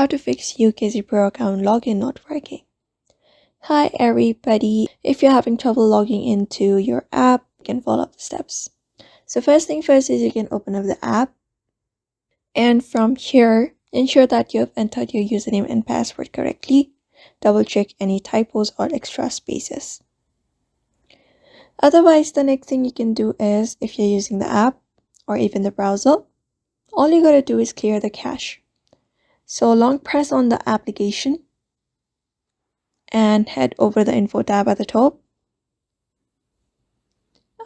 How to fix UKG Pro account login not working. Hi everybody, if you're having trouble logging into your app, you can follow the steps. So first thing first is you can open up the app, and from here ensure that you have entered your username and password correctly. Double check any typos or extra spaces. Otherwise, the next thing you can do is, if you're using the app or even the browser, all you gotta do is clear the cache. So long press on the application and head over the info tab at the top.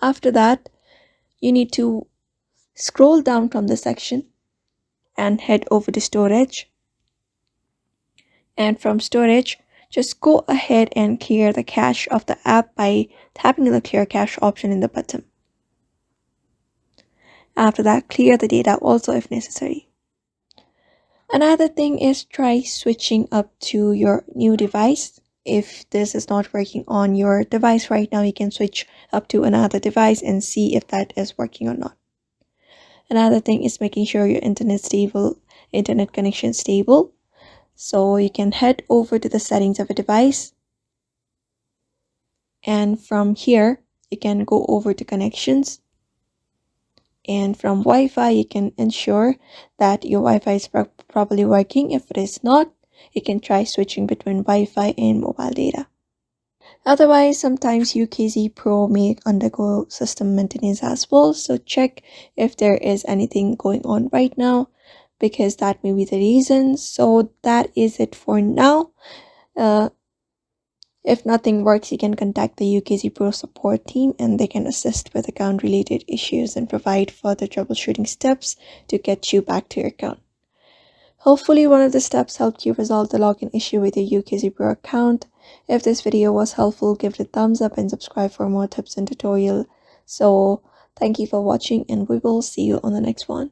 After that, you need to scroll down from the section and head over to storage. And from storage, just go ahead and clear the cache of the app by tapping the clear cache option in the bottom. After that, clear the data also if necessary. Another thing is try switching up to your new device. If this is not working on your device right now, you can switch up to another device and see if that is working or not. Another thing is making sure your internet connection stable. So you can head over to the settings of a device, and from here you can go over to connections, and from Wi-Fi you can ensure that your Wi-Fi is properly working. If it is not, you can try switching between Wi-Fi and mobile data. Otherwise, sometimes UKG Pro may undergo system maintenance as well, so check if there is anything going on right now, because that may be the reason. So that is it for now. If nothing works, you can contact the UKG Pro support team and they can assist with account related issues and provide further troubleshooting steps to get you back to your account. Hopefully one of the steps helped you resolve the login issue with your UKG Pro account. If this video was helpful, give it a thumbs up and subscribe for more tips and tutorials. So thank you for watching, and we will see you on the next one.